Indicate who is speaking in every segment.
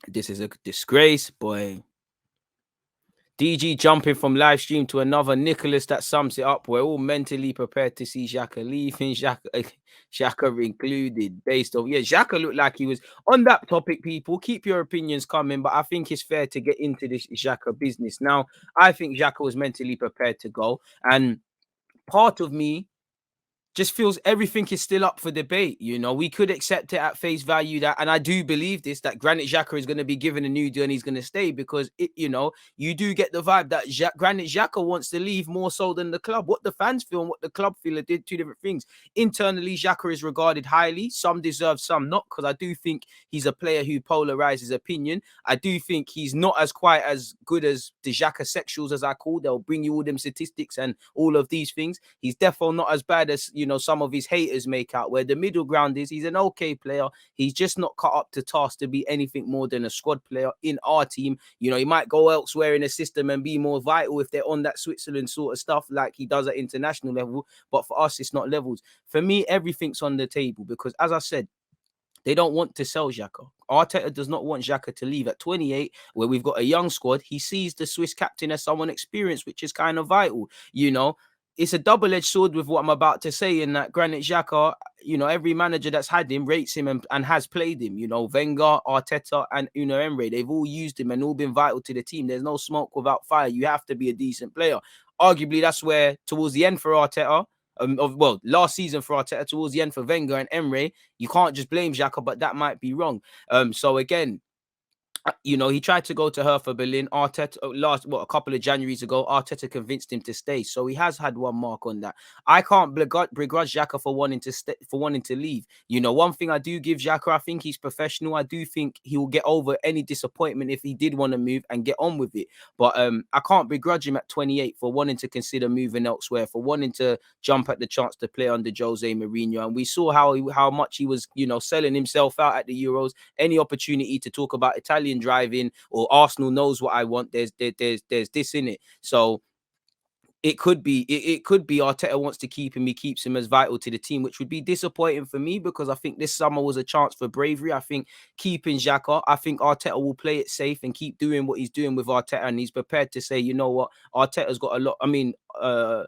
Speaker 1: This is a disgrace, boy. DG jumping from live stream to another. Nicholas, that sums it up. We're all mentally prepared to see Xhaka leaving. Xhaka included. Based on Xhaka looked like he was on that topic. People, keep your opinions coming, but I think it's fair to get into this Xhaka business now. I think Xhaka was mentally prepared to go, and part of me just feels everything is still up for debate. You know, we could accept it at face value that, and I do believe this, that Granit Xhaka is going to be given a new deal and he's going to stay because you do get the vibe that Granit Xhaka wants to leave more so than the club. What the fans feel and what the club feel are did two different things. Internally, Xhaka is regarded highly. Some deserve, some not, because I do think he's a player who polarizes opinion. I do think he's not as quite as good as the Xhaka sexuals, as I call. They'll bring you all them statistics and all of these things. He's definitely not as bad as some of his haters make out. Where the middle ground is, he's an okay player. He's just not cut up to task to be anything more than a squad player in our team. He might go elsewhere in the system and be more vital if they're on that Switzerland sort of stuff like he does at international level. But for us, it's not levels. For me, everything's on the table because, as I said, they don't want to sell Xhaka. Arteta does not want Xhaka to leave at 28, where we've got a young squad. He sees the Swiss captain as someone experienced, which is kind of vital. It's a double-edged sword with what I'm about to say in that Granit Xhaka, every manager that's had him rates him and has played him. Wenger, Arteta, and Unai Emery, they've all used him and all been vital to the team. There's no smoke without fire. You have to be a decent player. Arguably, that's where, towards the end for Arteta, last season for Arteta, towards the end for Wenger and Emery, you can't just blame Xhaka, but that might be wrong. So again, he tried to go to Hertha Berlin. Arteta a couple of Januaries ago, Arteta convinced him to stay. So he has had one mark on that. I can't begrudge Xhaka for wanting to leave. One thing I do give Xhaka, I think he's professional. I do think he will get over any disappointment if he did want to move and get on with it. But I can't begrudge him at 28 for wanting to consider moving elsewhere, for wanting to jump at the chance to play under Jose Mourinho. And we saw how much he was, selling himself out at the Euros. Any opportunity to talk about Italian driving or Arsenal knows what I want, there's this in it. So it could be Arteta wants to keep him. He keeps him as vital to the team, which would be disappointing for me because I think this summer was a chance for bravery. I think keeping Xhaka, I think Arteta will play it safe and keep doing what he's doing with Arteta, and he's prepared to say, you know what, Arteta's got a lot.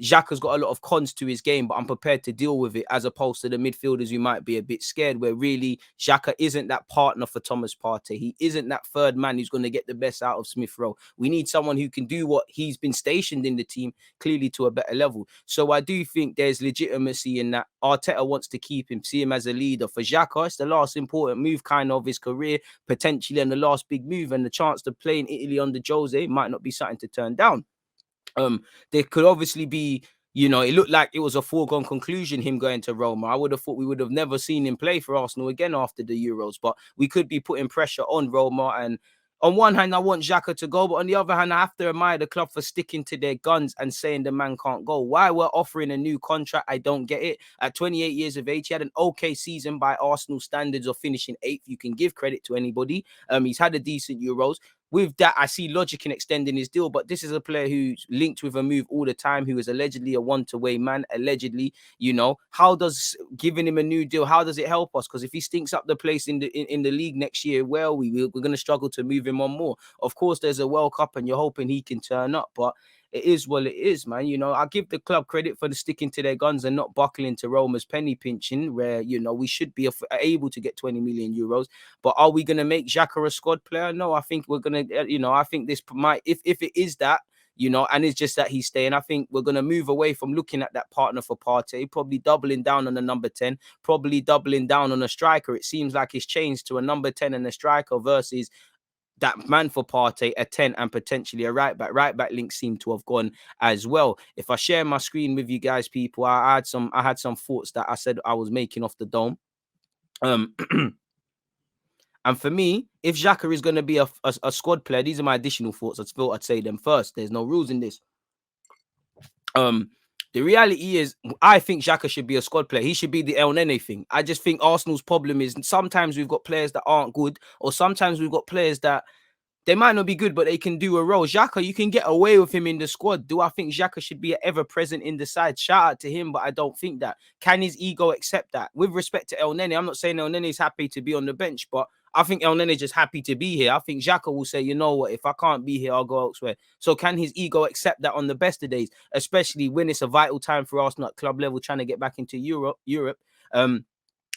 Speaker 1: Xhaka's got a lot of cons to his game, but I'm prepared to deal with it, as opposed to the midfielders who might be a bit scared, where really Xhaka isn't that partner for Thomas Partey. He isn't that third man who's going to get the best out of Smith Rowe. We need someone who can do what he's been stationed in the team, clearly to a better level. So I do think there's legitimacy in that. Arteta wants to keep him, see him as a leader. For Xhaka, it's the last important move kind of his career, potentially, and the last big move, and the chance to play in Italy under Jose might not be something to turn down. There could obviously be, it looked like it was a foregone conclusion, him going to Roma. I would have thought we would have never seen him play for Arsenal again after the Euros, but we could be putting pressure on Roma. And on one hand, I want Xhaka to go, but on the other hand, I have to admire the club for sticking to their guns and saying the man can't go. Why we're offering a new contract, I don't get it. At 28 years of age, he had an okay season by Arsenal standards of finishing 8th. You can give credit to anybody. He's had a decent Euros. With that, I see logic in extending his deal, but this is a player who's linked with a move all the time, who is allegedly a one-to-way man, allegedly. How does giving him a new deal, how does it help us? Because if he stinks up the place in the league next year, well, we're going to struggle to move him on more. Of course, there's a World Cup and you're hoping he can turn up, but it is what it is, man. I give the club credit for the sticking to their guns and not buckling to Roma's penny pinching, where, we should be able to get 20 million euros. But are we going to make Xhaka a squad player? No, I think we're going to, I think this might, if it is that, and it's just that he's staying, I think we're going to move away from looking at that partner for Partey, probably doubling down on the number 10, probably doubling down on a striker. It seems like it's changed to a number 10 and a striker versus that man for Partey, a 10, and potentially a right back. Right back links seem to have gone as well. If I share my screen with you guys, people, I had some thoughts that I said I was making off the dome. And for me, if Xhaka is going to be a squad player, these are my additional thoughts. I thought I'd say them first. There's no rules in this. The reality is, I think Xhaka should be a squad player. He should be the El Nene thing. I just think Arsenal's problem is sometimes we've got players that aren't good, or sometimes we've got players that they might not be good, but they can do a role. Xhaka, you can get away with him in the squad. Do I think Xhaka should be ever present in the side? Shout out to him, but I don't think that. Can his ego accept that? With respect to El Nene, I'm not saying El Nene is happy to be on the bench, but I think El Nene is just happy to be here. I think Xhaka will say, you know what, if I can't be here, I'll go elsewhere. So can his ego accept that on the best of days, especially when it's a vital time for Arsenal at club level trying to get back into Europe? Um,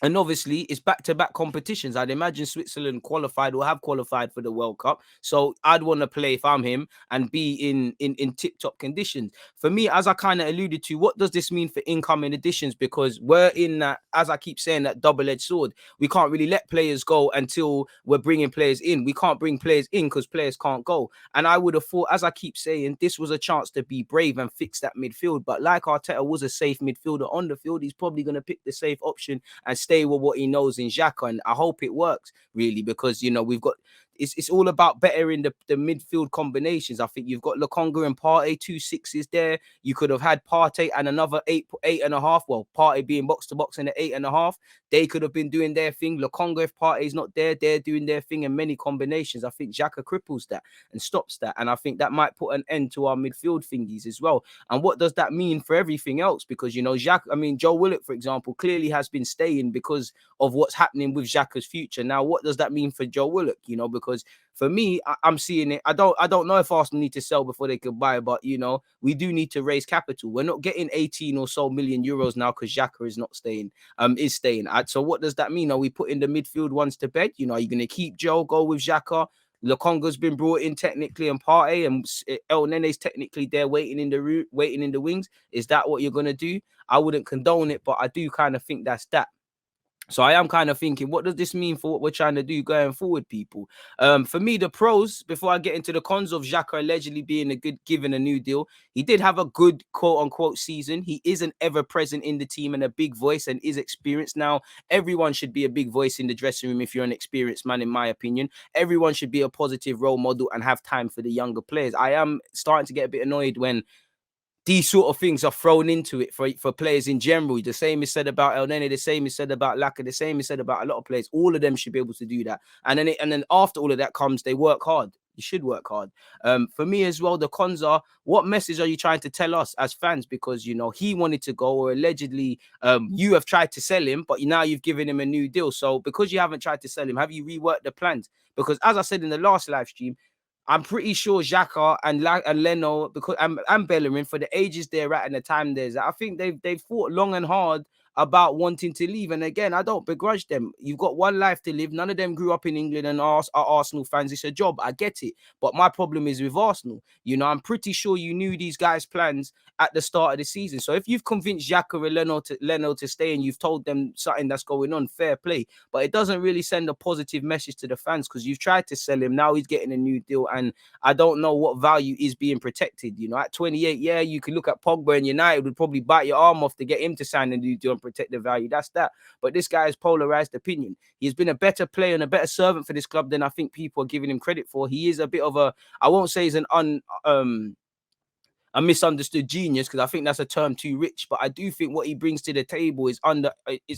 Speaker 1: and obviously, it's back-to-back competitions. I'd imagine Switzerland qualified or have qualified for the World Cup. So I'd want to play if I'm him and be in tip-top conditions. For me, as I kind of alluded to, what does this mean for incoming additions? Because we're in that, as I keep saying, that double-edged sword. We can't really let players go until we're bringing players in. We can't bring players in because players can't go. And I would have thought, as I keep saying, this was a chance to be brave and fix that midfield. But like Arteta was a safe midfielder on the field, he's probably going to pick the safe option and stay with what he knows in Xhaka. And I hope it works, really, because, you know, we've got, it's all about bettering the midfield combinations. I think you've got Lokonga and Partey, 2 6s there. You could have had Partey and another 8.5. Well, Partey being box to box in the 8.5. They could have been doing their thing. Lokonga, if Partey's not there, they're doing their thing in many combinations. I think Xhaka cripples that and stops that. And I think that might put an end to our midfield thingies as well. And what does that mean for everything else? Because, you know, Joe Willock, for example, clearly has been staying because of what's happening with Xhaka's future. Now, what does that mean for Joe Willock? You know, because for me, I'm seeing it. I don't know if Arsenal need to sell before they could buy, but, you know, we do need to raise capital. We're not getting 18 or so million euros now because Xhaka is not staying. Is staying. So what does that mean? Are we putting the midfield ones to bed? You know, are you going to keep Joe, go with Xhaka? Lokonga's been brought in technically, and Partey and El Nene's technically there waiting in the wings. Is that what you're going to do? I wouldn't condone it, but I do kind of think that's that. So I am kind of thinking, what does this mean for what we're trying to do going forward, people? For me, the pros, before I get into the cons of Xhaka allegedly being given a new deal, he did have a good quote unquote season. He is an ever present in the team and a big voice and is experienced. Now, everyone should be a big voice in the dressing room if you're an experienced man, in my opinion. Everyone should be a positive role model and have time for the younger players. I am starting to get a bit annoyed when these sort of things are thrown into it for players in general. The same is said about El Nene, the same is said about Laka, the same is said about a lot of players. All of them should be able to do that. And then after all of that comes, they work hard. You should work hard. For me as well, the cons are, what message are you trying to tell us as fans? Because, you know, he wanted to go, or allegedly you have tried to sell him, but now you've given him a new deal. So because you haven't tried to sell him, have you reworked the plans? Because as I said in the last live stream, I'm pretty sure Xhaka and Leno, because and Bellerin, for the ages they're at and the time there's, I think they've fought long and hard about wanting to leave. And again, I don't begrudge them. You've got one life to live. None of them grew up in England and are Arsenal fans. It's a job. I get it. But my problem is with Arsenal. You know, I'm pretty sure you knew these guys' plans at the start of the season. So if you've convinced Xhaka or Leno to stay and you've told them something that's going on, fair play. But it doesn't really send a positive message to the fans, because you've tried to sell him. Now he's getting a new deal. And I don't know what value is being protected. You know, at 28, yeah, you can look at Pogba, and United would probably bite your arm off to get him to sign a new deal and protect the value. That's that. But this guy has polarized opinion. He's been a better player and a better servant for this club than I think people are giving him credit for. He is a bit of a, I won't say he's a misunderstood genius, because I think that's a term too rich, but I do think what he brings to the table is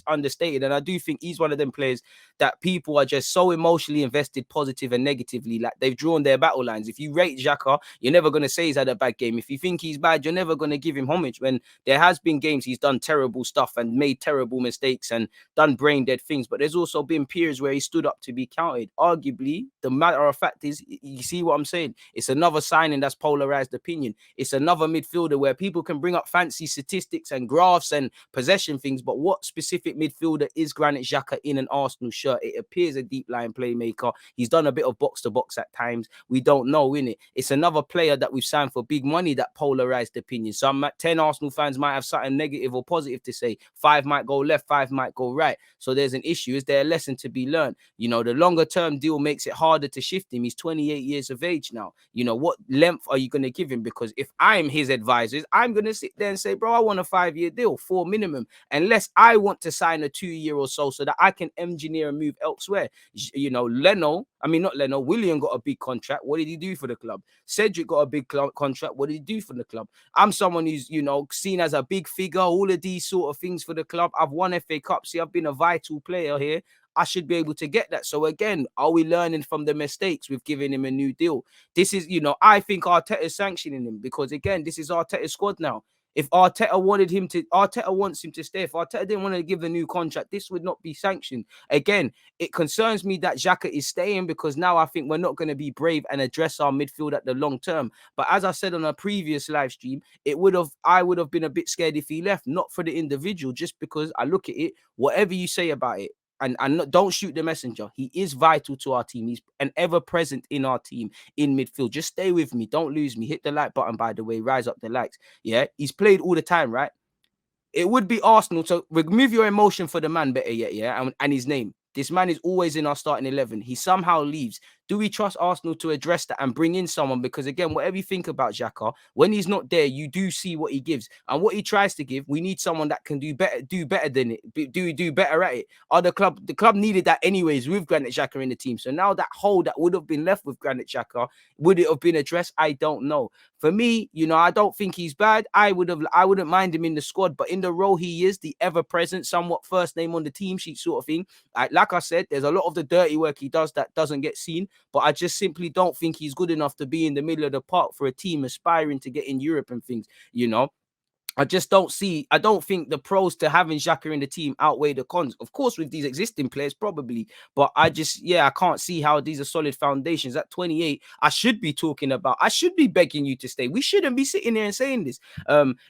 Speaker 1: understated. And I do think he's one of them players that people are just so emotionally invested, positive and negatively. Like, they've drawn their battle lines. If you rate Xhaka, you're never going to say he's had a bad game. If you think he's bad, you're never going to give him homage, when there has been games he's done terrible stuff and made terrible mistakes and done brain dead things. But there's also been periods where he stood up to be counted. Arguably, the matter of fact is, you see what I'm saying? It's another signing that's polarized opinion. It's another midfielder where people can bring up fancy statistics and graphs and possession things, but what specific midfielder is Granit Xhaka in an Arsenal shirt? It appears a deep line playmaker. He's done a bit of box to box at times. We don't know, innit? It's another player that we've signed for big money that polarized opinion. Some 10 Arsenal fans might have something negative or positive to say. 5 might go left, 5 might go right. So there's an issue. Is there a lesson to be learned? You know, the longer term deal makes it harder to shift him. He's 28 years of age now. You know, what length are you going to give him? Because if I'm his advisors, I'm going to sit there and say, bro, I want a 5-year deal, 4 minimum, unless I want to sign a 2-year or so that I can engineer a move elsewhere. You know, William got a big contract. What did he do for the club? Cedric got a big contract. What did he do for the club? I'm someone who's, you know, seen as a big figure, all of these sort of things for the club. I've won FA Cups. See, I've been a vital player here. I should be able to get that. So again, are we learning from the mistakes with giving him a new deal? This is, you know, I think Arteta is sanctioning him, because again, this is Arteta's squad now. If Arteta wants him to stay. If Arteta didn't want to give a new contract, this would not be sanctioned. Again, it concerns me that Xhaka is staying because now I think we're not going to be brave and address our midfield at the long term. But as I said on a previous live stream, I would have been a bit scared if he left, not for the individual, just because I look at it, whatever you say about it, and don't shoot the messenger. He is vital to our team. He's an ever present in our team in midfield. Just stay with me. Don't lose me. Hit the like button, by the way. Rise up the likes. Yeah, he's played all the time, right? It would be Arsenal to remove your emotion for the man, better yet, yeah, and his name. This man is always in our starting 11. He somehow leaves. Do we trust Arsenal to address that and bring in someone? Because again, whatever you think about Xhaka, when he's not there, you do see what he gives and what he tries to give. We need someone that can do better than it, do better at it. The club needed that anyways with Granit Xhaka in the team. So now that hole that would have been left with Granit Xhaka, would it have been addressed? I don't know. For me, I don't think he's bad. I wouldn't mind him in the squad, but in the role he is, the ever-present, somewhat first name on the team sheet sort of thing. Like I said, there's a lot of the dirty work he does that doesn't get seen, but I just simply don't think he's good enough to be in the middle of the park for a team aspiring to get in Europe and things. I don't think the pros to having Xhaka in the team outweigh the cons. Of course, with these existing players, probably. But I can't see how these are solid foundations. At 28, I should be begging you to stay. We shouldn't be sitting here and saying this.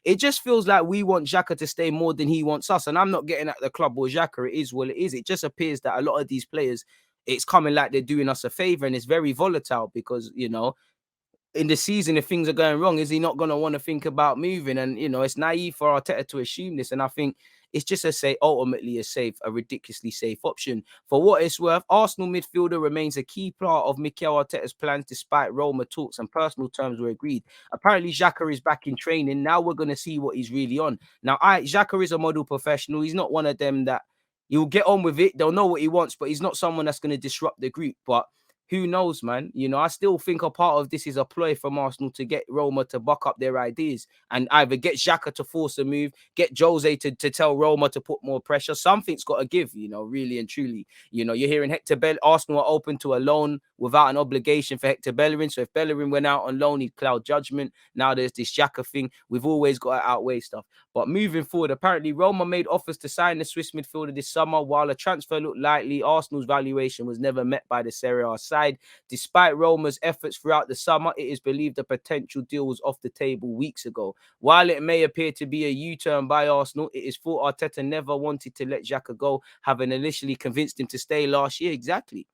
Speaker 1: It just feels like we want Xhaka to stay more than he wants us. And I'm not getting at the club or Xhaka. It is what it is. It just appears that a lot of these players, it's coming like they're doing us a favor, and it's very volatile because, in the season, if things are going wrong, is he not going to want to think about moving? And, it's naive for Arteta to assume this. And I think it's just ultimately a ridiculously safe option. For what it's worth, Arsenal midfielder remains a key part of Mikel Arteta's plans despite Roma talks and personal terms were agreed. Apparently, Xhaka is back in training. Now we're going to see what he's really on. Now, Xhaka is a model professional. He's not one of them that he'll get on with it. They'll know what he wants, but he's not someone that's going to disrupt the group. But who knows, man? I still think a part of this is a ploy from Arsenal to get Roma to buck up their ideas and either get Xhaka to force a move, get Jose to tell Roma to put more pressure. Something's got to give, really and truly. You're hearing Arsenal are open to a loan without an obligation for Hector Bellerin. So if Bellerin went out on loan, he'd cloud judgment. Now there's this Xhaka thing. We've always got to outweigh stuff. But moving forward, apparently Roma made offers to sign the Swiss midfielder this summer. While a transfer looked likely, Arsenal's valuation was never met by the Serie A side. Despite Roma's efforts throughout the summer, it is believed a potential deal was off the table weeks ago. While it may appear to be a U-turn by Arsenal, it is thought Arteta never wanted to let Xhaka go, having initially convinced him to stay last year. Exactly.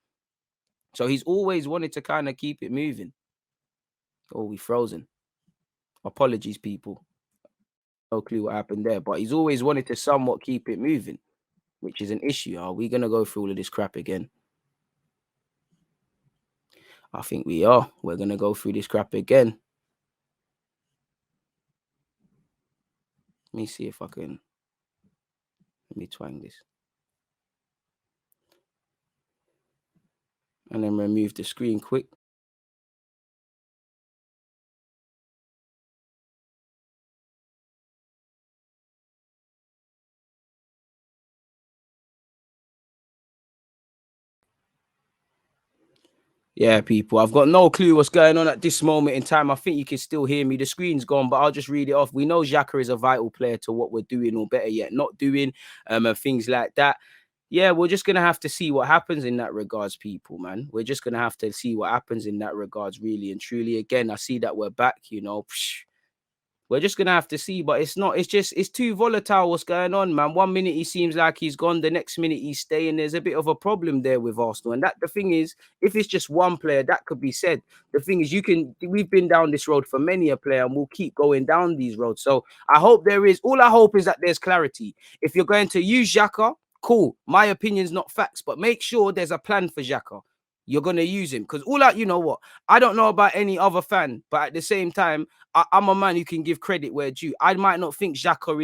Speaker 1: So he's always wanted to kind of keep it moving. Oh, we frozen. Apologies, people. No clue what happened there, but he's always wanted to somewhat keep it moving, which is an issue. Are we going to go through all of this crap again? I think we are. We're going to go through this crap again. Let me see if I can. Let me twang this. And then remove the screen quick. Yeah, people, I've got no clue what's going on at this moment in time. I think you can still hear me. The screen's gone, but I'll just read it off. We know Xhaka is a vital player to what we're doing, or better yet, not doing, and things like that. Yeah, we're just going to have to see what happens in that regards, people, man. We're just going to have to see what happens in that regards, really and truly. Again, I see that we're back, We're just going to have to see, but it's too volatile what's going on, man. 1 minute he seems like he's gone, the next minute he's staying. There's a bit of a problem there with Arsenal. And the thing is, if it's just one player, that could be said. The thing is, we've been down this road for many a player and we'll keep going down these roads. So all I hope is that there's clarity. If you're going to use Xhaka, cool. My opinion's not facts, but make sure there's a plan for Xhaka. You're going to use him because you know what? I don't know about any other fan, but at the same time, I'm a man who can give credit where due. I might not think Xhaka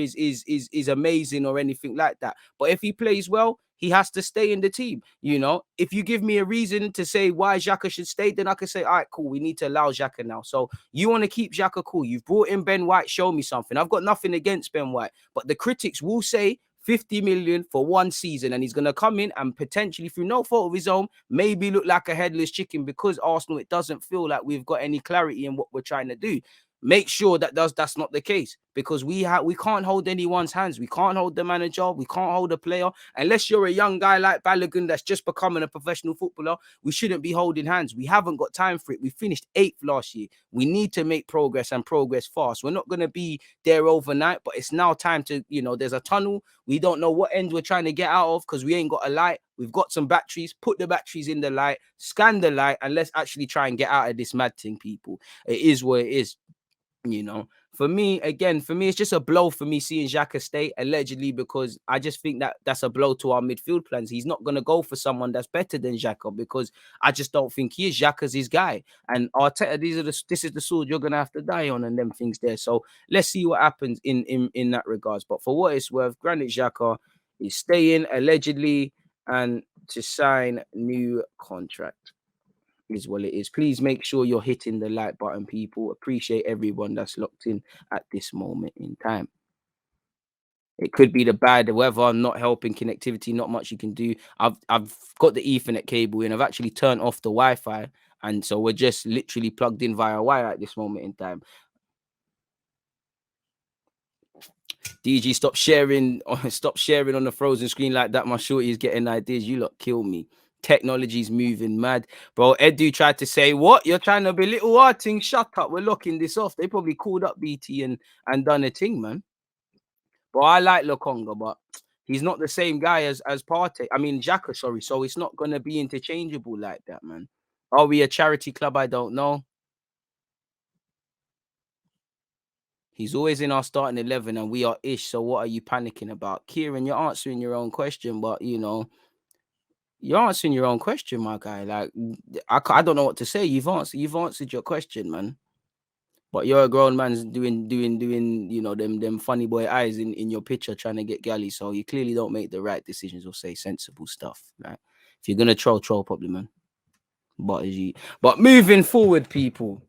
Speaker 1: is amazing or anything like that, but if he plays well, he has to stay in the team. If you give me a reason to say why Xhaka should stay, then I can say, all right, cool, we need to allow Xhaka now. So you want to keep Xhaka, cool. You've brought in Ben White, show me something. I've got nothing against Ben White, but the critics will say 50 million for 1 season, and he's going to come in and potentially, through no fault of his own, maybe look like a headless chicken because Arsenal, it doesn't feel like we've got any clarity in what we're trying to do. make sure that that's not the case, because we can't hold anyone's hands. We can't hold the manager, we can't hold a player unless you're a young guy like Balogun that's just becoming a professional footballer. We shouldn't be holding hands. We haven't got time for it. We finished 8th last year. We need to make progress, and progress fast. We're not going to be there overnight, but it's now time to, there's a tunnel. We don't know what end we're trying to get out of because we ain't got a light. We've got some batteries. Put the batteries in the light, scan the light, and let's actually try and get out of this mad thing, people. It is what it is. For me, it's just a blow for me seeing Xhaka stay allegedly, because I just think that that's a blow to our midfield plans. He's not going to go for someone that's better than Xhaka, because I just don't think he is. Xhaka's his guy, and Arteta, this is the sword you're going to have to die on, and them things there. So let's see what happens in that regards. But for what it's worth, Granit Xhaka is staying allegedly, and to sign new contract is what it is. Please make sure you're hitting the like button, people. Appreciate everyone that's locked in at this moment in time. It could be the bad weather not helping connectivity, not much you can do. I've got the Ethernet cable in. I've actually turned off the Wi-Fi, and so we're just literally plugged in via wire at this moment in time. DG, stop sharing on the frozen screen like that. My shorty is getting ideas. You lot kill me. Technology's moving mad, bro. Edu tried to say, what, you're trying to belittle our thing? Shut up, we're locking this off. They probably called up BT and done a thing, man. But I like Lokonga, but he's not the same guy as Partey. I mean Xhaka, sorry. So it's not gonna be interchangeable like that, man. Are we a charity club? I don't know. He's always in our starting 11 and we are ish. So what are you panicking about? Kieran, you're answering your own question, but you're answering your own question, my guy. Like, I don't know what to say. You've answered your question, man. But you're a grown man's doing them funny boy eyes in your picture trying to get galley. So you clearly don't make the right decisions or say sensible stuff. Right? If you're gonna troll probably, man. But moving forward, people.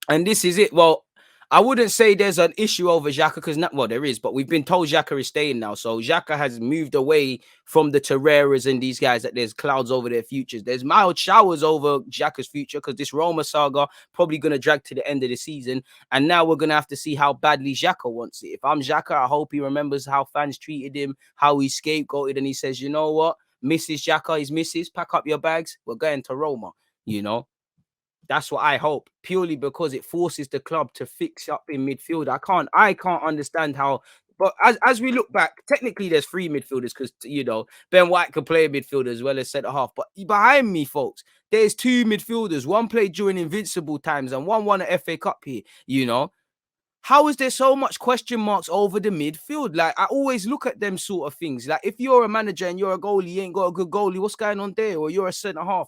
Speaker 1: And this is it. Well, I wouldn't say there's an issue over Xhaka, because there is, but we've been told Xhaka is staying now. So Xhaka has moved away from the Torreiras and these guys that there's clouds over their futures. There's mild showers over Xhaka's future, because this Roma saga probably going to drag to the end of the season. And now we're going to have to see how badly Xhaka wants it. If I'm Xhaka, I hope he remembers how fans treated him, how he scapegoated, and he says, you know what, Mrs. Xhaka is Mrs. Pack up your bags. We're going to Roma, That's what I hope, purely because it forces the club to fix up in midfield. I can't understand how. But as we look back, technically there's 3 midfielders, because Ben White can play midfielder as well as centre half. But behind me, folks, there's 2 midfielders. One played during Invincible times and one won an FA Cup here. How is there so much question marks over the midfield? Like, I always look at them sort of things. Like, if you're a manager and you're a goalie, you ain't got a good goalie, what's going on there? Or you're a centre half.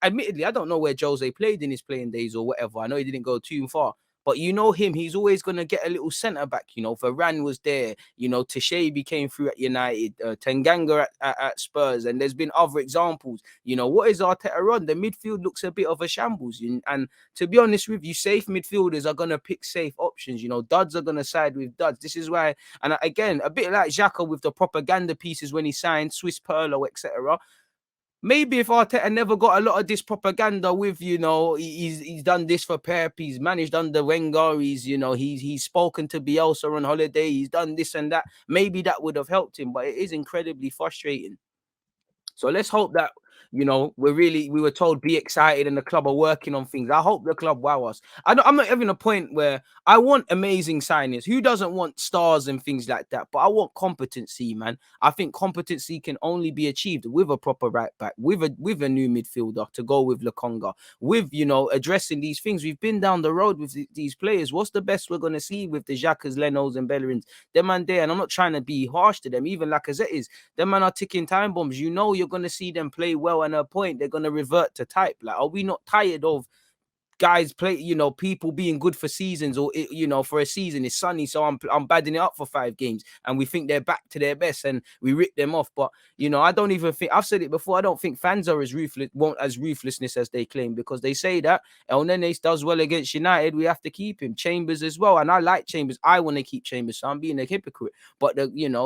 Speaker 1: Admittedly, I don't know where Jose played in his playing days or whatever. I know he didn't go too far. But him, he's always going to get a little centre back. Varane was there. Tashaybi came through at United. Tanganga at Spurs. And there's been other examples. What is Arteta on? The midfield looks a bit of a shambles. And to be honest with you, safe midfielders are going to pick safe options. Duds are going to side with duds. This is why, and again, a bit like Xhaka with the propaganda pieces when he signed Swiss Perlo, etc. Maybe if Arteta never got a lot of this propaganda with, he's done this for Pep, he's managed under Wenger, he's spoken to Bielsa on holiday, he's done this and that. Maybe that would have helped him, but it is incredibly frustrating. So let's hope that, we were told be excited and the club are working on things. I hope the club wow us. I'm not having a point where I want amazing signings. Who doesn't want stars and things like that? But I want competency, man. I think competency can only be achieved with a proper right back, with a new midfielder to go with Lokonga, with, addressing these things. We've been down the road with these players. What's the best we're going to see with the Xhakas, Lenos and Bellerins? Them man there, and I'm not trying to be harsh to them, even Lacazette is. Them man are ticking time bombs. You're going to see them play well, and a point they're going to revert to type. Like, are we not tired of guys play, people being good for seasons, or for a season it's sunny, so I'm badding it up for 5 games and we think they're back to their best and we rip them off? But I don't even think, I've said it before, I don't think fans are as ruthlessness as they claim, because they say that El Nenes does well against United, we have to keep him. Chambers as well, and I like Chambers, I want to keep Chambers, so I'm being a hypocrite. But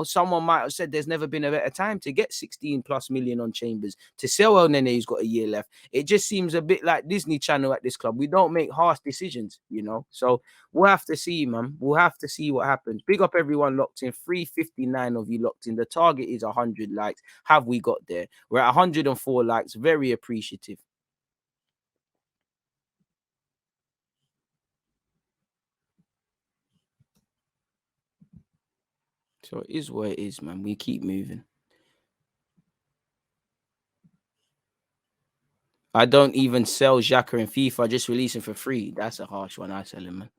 Speaker 1: someone might have said there's never been a better time to get 16+ million on Chambers, to sell El Nene who's got a year left. It just seems a bit like Disney Channel at this club. We don't make harsh decisions, you know. So we'll have to see, man. We'll have to see what happens. Big up everyone locked in. 359 of you locked in. The target is 100 likes. Have we got there? We're at 104 likes. Very appreciative. So it is what it is, man. We keep moving. I don't even sell Xhaka in FIFA. I just release him for free. That's a harsh one. I sell him, man.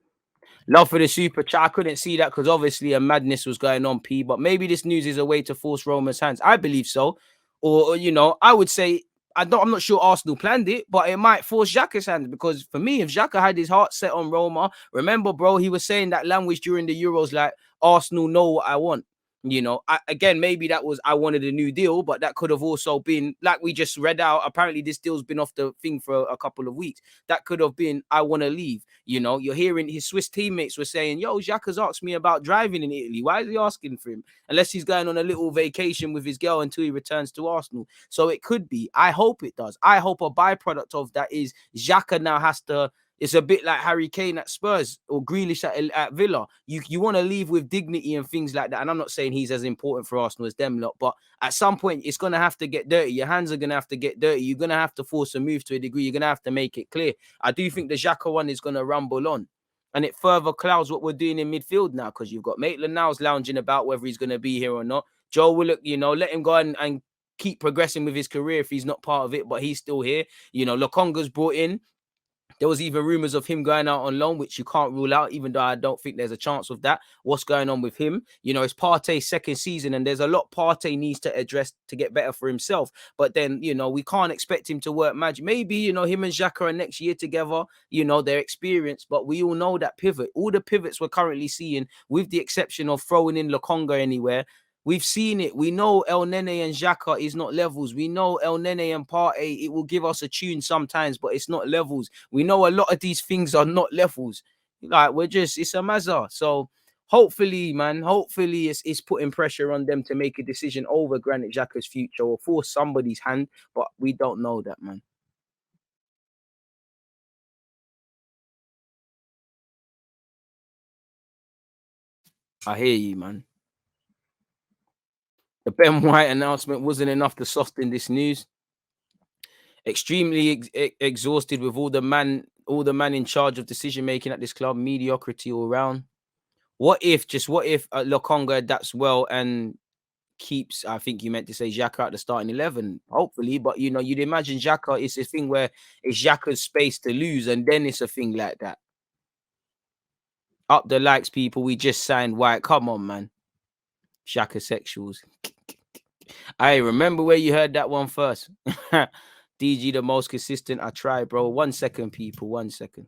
Speaker 1: Love for the super chat. I couldn't see that because obviously a madness was going on, P. But maybe this news is a way to force Roma's hands. I believe so. Or you know, I would say I'm not sure Arsenal planned it, but it might force Xhaka's hands because for me, if Xhaka had his heart set on Roma, remember, bro, he was saying that language during the Euros, like Arsenal know what I want. You know, again, maybe that was I wanted a new deal, but that could have also been like we just read out. Apparently, this deal's been off the thing for a couple of weeks. That could have been I want to leave. You know, you're hearing his Swiss teammates were saying, "Yo, Xhaka's asked me about driving in Italy. Why is he asking for him? Unless he's going on a little vacation with his girl until he returns to Arsenal." So it could be. I hope it does. I hope a byproduct of that is Xhaka now has to. It's a bit like Harry Kane at Spurs or Grealish at Villa. You want to leave with dignity and things like that. And I'm not saying he's as important for Arsenal as them lot, but at some point it's going to have to get dirty. Your hands are going to have to get dirty. You're going to have to force a move to a degree. You're going to have to make it clear. I do think the Xhaka one is going to rumble on. And it further clouds what we're doing in midfield now because you've got Maitland-Niles lounging about whether he's going to be here or not. Joe Willock, you know, let him go and keep progressing with his career if he's not part of it, but he's still here. You know, Lokonga's brought in. There was even rumors of him going out on loan, which you can't rule out, even though I don't think there's a chance of that. What's going on with him? You know, it's Partey's second season, and there's a lot Partey needs to address to get better for himself. But then, you know, we can't expect him to work magic. Maybe, you know, him and Xhaka are next year together, you know, they're experienced, but we all know that pivot. All the pivots we're currently seeing, with the exception of throwing in Lokonga anywhere, we've seen it. We know El Nene and Xhaka is not levels. We know El Nene and Partey, it will give us a tune sometimes, but it's not levels. We know a lot of these things are not levels. Like, it's a mazza. So hopefully, man, hopefully it's putting pressure on them to make a decision over Granit Xhaka's future or force somebody's hand, but we don't know that, man. I hear you, man. The Ben White announcement wasn't enough to soften this news. Extremely exhausted with all the man in charge of decision making at this club, mediocrity all round. What if Lokonga adapts well and keeps, I think you meant to say Xhaka at the starting 11, hopefully, but you know, you'd imagine Xhaka is a thing where it's Xhaka's space to lose, and then it's a thing like that. Up the likes, people. We just signed White. Come on, man. Xhaka sexuals. I remember where you heard that one first. DG the most consistent. I try, bro. 1 second, people. 1 second.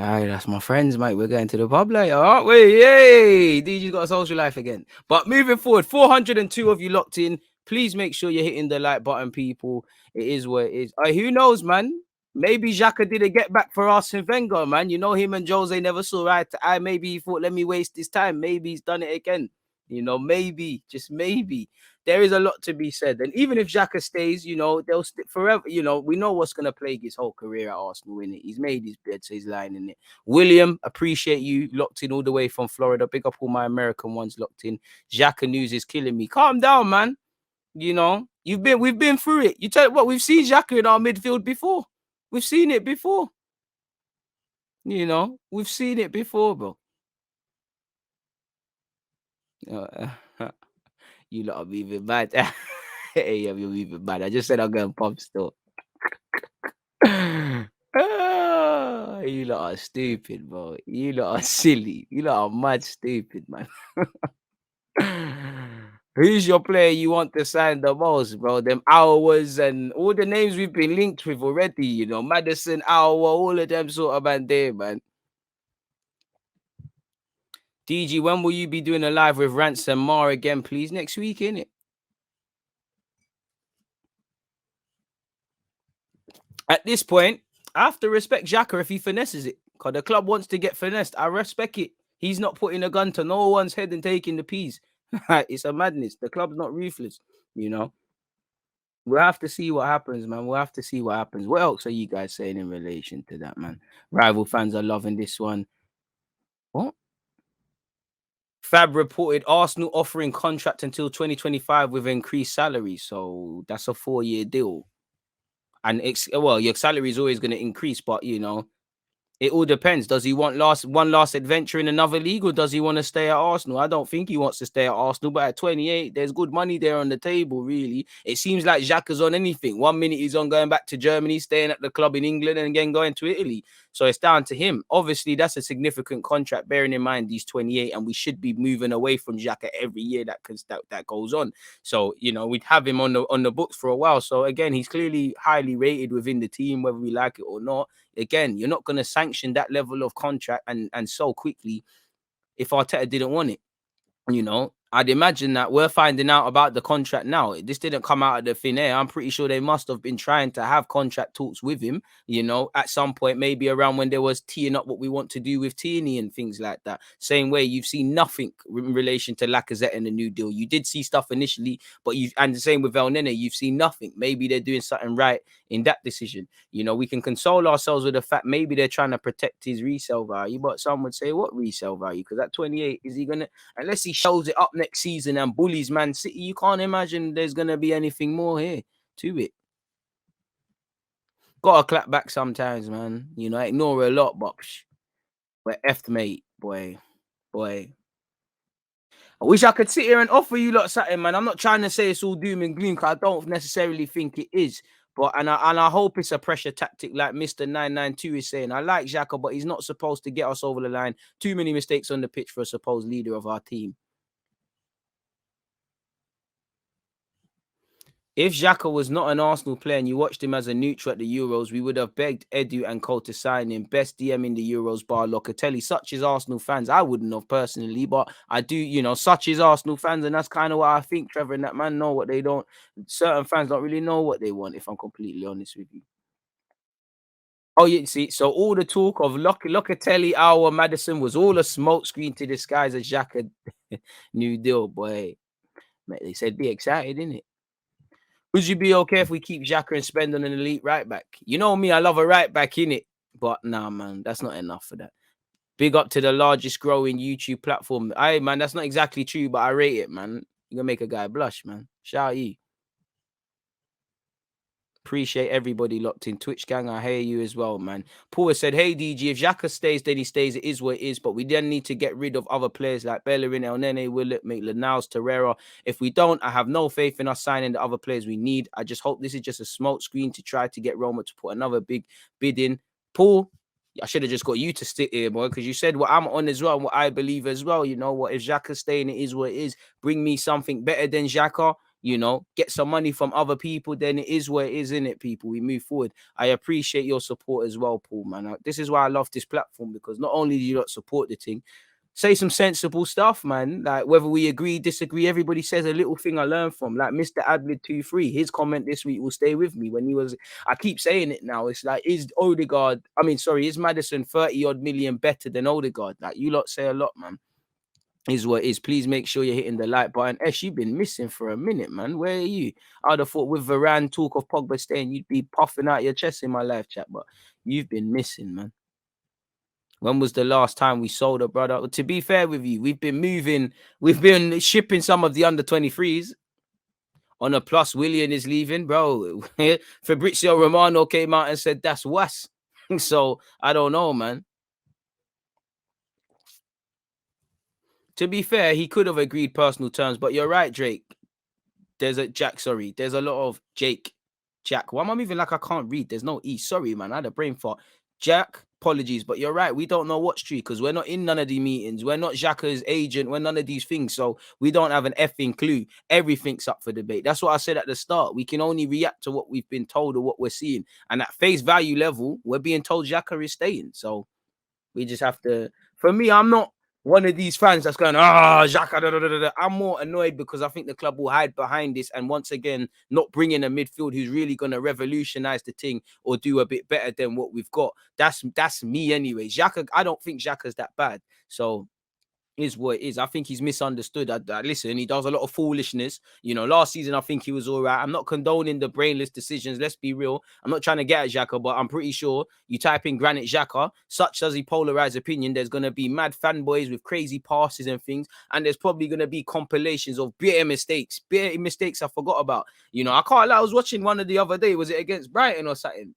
Speaker 1: Aye, that's my friends, mate. We're going to the pub later, aren't we? Yay! DG's got a social life again. But moving forward, 402 of you locked in. Please make sure you're hitting the like button, people. It is what it is. Who knows, man? Maybe Xhaka did a get back for Arsene Wenger, man. You know, him and Jose never saw eye to eye. Maybe he thought, let me waste this time. Maybe he's done it again. You know, maybe, just maybe. There is a lot to be said. And even if Xhaka stays, you know, they'll stick forever. You know, we know what's going to plague his whole career at Arsenal, in it. He's made his bed, so he's lying in it. William, appreciate you locked in all the way from Florida. Big up all my American ones locked in. Xhaka news is killing me. Calm down, man. You know, we've been through it. You tell what, we've seen Xhaka in our midfield before. We've seen it before. You know, we've seen it before, bro. Uh, you lot are moving mad. Hey, you're moving mad. I just said I'm going pub still. You lot are stupid, bro. You lot are silly. You lot are mad stupid, man. Who's your player you want to sign the most, bro? Them hours and all the names we've been linked with already, you know, Madison, Hour, all of them sort of man there, man. DG, when will you be doing a live with Ransom Mar again, please? Next week, innit? At this point, I have to respect Xhaka if he finesses it. Because the club wants to get finessed. I respect it. He's not putting a gun to no one's head and taking the peas. It's a madness. The club's not ruthless, you know. We'll have to see what happens, man. We'll have to see what happens. What else are you guys saying in relation to that, man? Rival fans are loving this one. What? Fab reported Arsenal offering contract until 2025 with increased salary. So that's a 4-year deal. And well, your salary is always going to increase, but you know, it all depends. Does he want one last adventure in another league, or does he want to stay at Arsenal? I don't think he wants to stay at Arsenal, but at 28, there's good money there on the table, really. It seems like Xhaka's on anything. 1 minute he's on going back to Germany, staying at the club in England, and again going to Italy. So it's down to him. Obviously, that's a significant contract, bearing in mind he's 28, and we should be moving away from Xhaka every year that goes on. So, you know, we'd have him on the books for a while. So again, he's clearly highly rated within the team, whether we like it or not. Again, you're not going to sanction that level of contract and so quickly if Arteta didn't want it. You know, I'd imagine that we're finding out about the contract now. This didn't come out of the thin air. I'm pretty sure they must have been trying to have contract talks with him, you know, at some point, maybe around when there was teeing up what we want to do with Tierney and things like that. Same way, you've seen nothing in relation to Lacazette and the new deal. You did see stuff initially, but and the same with El Nene, you've seen nothing. Maybe they're doing something right in that decision. You know, we can console ourselves with the fact maybe they're trying to protect his resale value, but some would say, what resale value? Because at 28, is he going to, unless he shows it up next season and bullies Man City, you can't imagine there's going to be anything more here to it. Got to clap back sometimes, man. You know, ignore a lot, but we're effed, mate. Boy. I wish I could sit here and offer you lot something, man. I'm not trying to say it's all doom and gloom because I don't necessarily think it is. But and I hope it's a pressure tactic like Mr. 992 is saying. I like Xhaka, but he's not supposed to get us over the line. Too many mistakes on the pitch for a supposed leader of our team. If Xhaka was not an Arsenal player and you watched him as a neutral at the Euros, we would have begged Edu and Cole to sign him. Best DM in the Euros bar Locatelli. Such as Arsenal fans. I wouldn't have personally, but I do, you know, such as Arsenal fans. And that's kind of what I think, Trevor, and that man know what they don't. Certain fans don't really know what they want, if I'm completely honest with you. Oh, yeah, see, so all the talk of Locatelli, our Madison was all a smokescreen to disguise a Xhaka new deal, boy. Mate, they said be excited, innit? Would you be okay if we keep Xhaka and spend on an elite right back? You know me, I love a right back in it, but nah, man, that's not enough for that. Big up to the largest growing YouTube platform. Aye, man, that's not exactly true, but I rate it, man. You're gonna make a guy blush, man. Shout out you. Appreciate everybody locked in. Twitch gang, I hear you as well, man. Paul said, hey, DG, if Xhaka stays, then he stays. It is what it is. But we then need to get rid of other players like Bellerin, El Nene, Willett, Maitland-Niles, Torreira. If we don't, I have no faith in us signing the other players we need. I just hope this is just a smoke screen to try to get Roma to put another big bid in. Paul, I should have just got you to stick here, boy, because you said what I'm on as well, and what I believe as well. You know what? If Xhaka's staying, it is what it is. Bring me something better than Xhaka. You know, get some money from other people, then it is what it is, innit, people? We move forward. I appreciate your support as well, Paul, man. This is why I love this platform, because not only do you not support the thing, say some sensible stuff, man. Like whether we agree, disagree, everybody says a little thing I learned from. Like Mr. Adlid 23, his comment this week will stay with me when he was, I keep saying it now. It's like, is Madison 30 odd million better than Odegaard? Like you lot say a lot, man. Is what is. Please make sure you're hitting the like button. Esh, you've been missing for a minute, man. Where are you? I'd have thought with Varane talk of Pogba staying, you'd be puffing out your chest in my live chat, but you've been missing, man. When was the last time we sold a brother? To be fair with you, we've been shipping some of the under 23s on a plus. Willian is leaving, bro. Fabrizio Romano came out and said that's worse. So I don't know, man. To be fair, he could have agreed personal terms, but you're right, Drake. There's a lot of Jack. Why am I moving like I can't read? There's no E. Sorry, man. I had a brain fart. Jack, apologies, but you're right. We don't know what's true because we're not in none of the meetings. We're not Xhaka's agent. We're none of these things. So we don't have an effing clue. Everything's up for debate. That's what I said at the start. We can only react to what we've been told or what we're seeing. And at face value level, we're being told Xhaka is staying. So we just have to. For me, I'm not one of these fans that's going, ah, Xhaka, da, da, da, da, da." I'm more annoyed because I think the club will hide behind this and once again not bring in a midfield who's really going to revolutionize the thing or do a bit better than what we've got. That's me anyway. Xhaka, I don't think Xhaka's that bad. So is what it is. I think he's misunderstood. Listen, he does a lot of foolishness. You know, last season I think he was all right. I'm not condoning the brainless decisions. Let's be real. I'm not trying to get at Xhaka, but I'm pretty sure you type in Granit Xhaka, such as he polarized opinion, there's going to be mad fanboys with crazy passes and things. And there's probably going to be compilations of bitter mistakes I forgot about. You know, I can't lie. I was watching one of the other day. Was it against Brighton or something?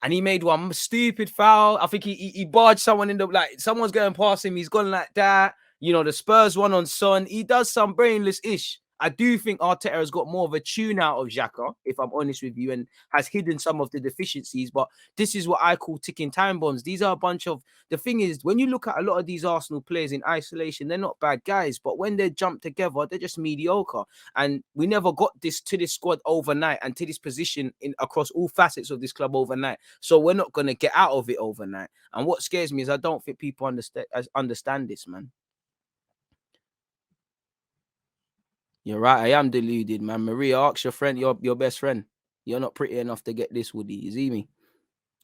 Speaker 1: And he made one stupid foul. I think he barged someone in the like someone's going past him. He's gone like that. You know, the Spurs one on Son. He does some brainless ish. I do think Arteta has got more of a tune out of Xhaka, if I'm honest with you, and has hidden some of the deficiencies. But this is what I call ticking time bombs. These are a bunch of the thing is when you look at a lot of these Arsenal players in isolation, they're not bad guys, but when they jump together, they're just mediocre. And we never got this to this squad overnight and to this position in across all facets of this club overnight. So we're not gonna get out of it overnight. And what scares me is I don't think people understand this, man. You're right. I am deluded, man. Maria, ask your friend, your best friend. You're not pretty enough to get this, Woody. You see me?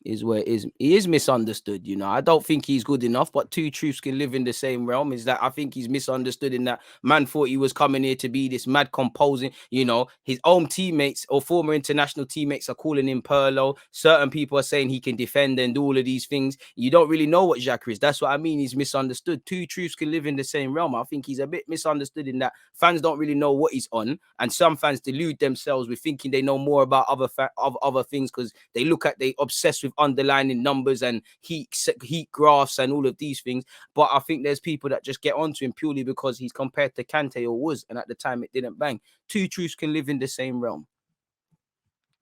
Speaker 1: Is where it is. He is misunderstood. You know, I don't think he's good enough, but two truths can live in the same realm. Is that I think he's misunderstood in that man thought he was coming here to be this mad composing. You know, his own teammates or former international teammates are calling him Perlo. Certain people are saying he can defend and do all of these things. You don't really know what Xhaka is. That's what I mean. He's misunderstood. Two truths can live in the same realm. I think he's a bit misunderstood in that fans don't really know what he's on, and some fans delude themselves with thinking they know more about other things because they obsess with underlining numbers and heat graphs and all of these things. But I think there's people that just get onto him purely because he's compared to Kante or was, and at the time it didn't bang. Two truths can live in the same realm.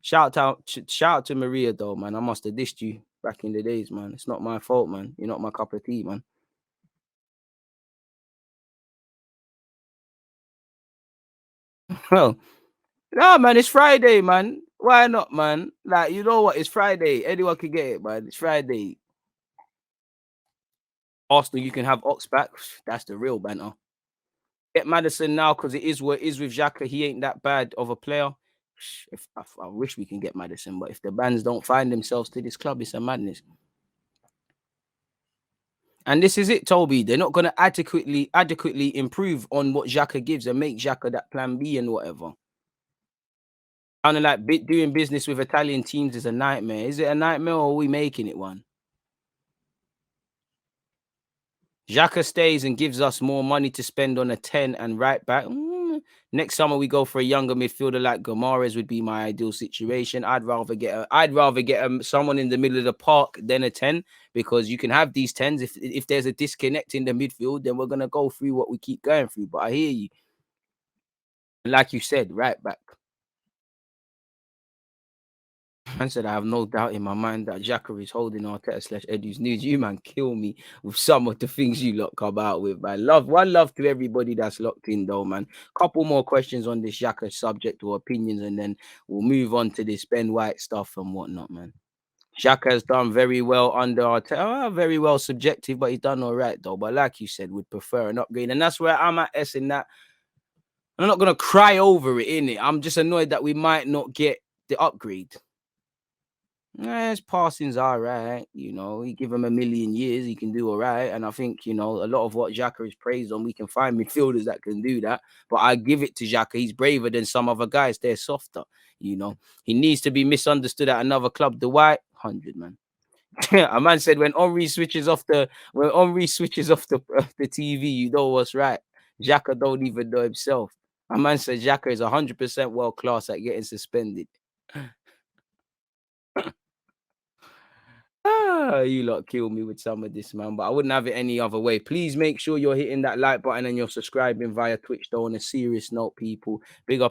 Speaker 1: Shout out to Maria though, man. I must have dissed you back in the days, man. It's not my fault, man. You're not my cup of tea, man. Well, no, man, it's Friday, man. Why not, man? Like, you know what? It's Friday. Anyone can get it, man. It's Friday. Arsenal, you can have Ox back. That's the real banter. Get Madison now because it is what it is with Xhaka. He ain't that bad of a player. I wish we can get Madison, but if the bands don't find themselves to this club, it's a madness. And this is it, Toby. They're not going to adequately improve on what Xhaka gives and make Xhaka that plan B and whatever. Kind of like doing business with Italian teams is a nightmare. Is it a nightmare or are we making it one? Xhaka stays and gives us more money to spend on a 10 and right back. Next summer we go for a younger midfielder like Gomares would be my ideal situation. I'd rather get someone in the middle of the park than a 10 because you can have these 10s. If there's a disconnect in the midfield, then we're gonna go through what we keep going through. But I hear you. Like you said, right back. I said I have no doubt in my mind that Xhaka is holding Arteta slash Edu's news. You man kill me with some of the things you lot come out with, man. Love to everybody that's locked in though, man. Couple more questions on this Xhaka subject or opinions, and then we'll move on to this Ben White stuff and whatnot, man. Xhaka has done very well under Arteta, very well subjective, but he's done all right though. But like you said, would prefer an upgrade, and that's where I'm at. S in that. I'm not gonna cry over it, in it. I'm just annoyed that we might not get the upgrade. His passing's all right. You know, he give him a million years, he can do all right. And I think, you know, a lot of what Xhaka is praised on, we can find midfielders that can do that. But I give it to Xhaka. He's braver than some other guys. They're softer. You know, he needs to be misunderstood at another club. The White, 100, man. A man said when Henri switches off the TV, you know what's right. Xhaka don't even know himself. A man said Xhaka is 100% world class at getting suspended. You lot kill me with some of this, man. But I wouldn't have it any other way. Please make sure you're hitting that like button and you're subscribing via Twitch, though. On a serious note, people, big up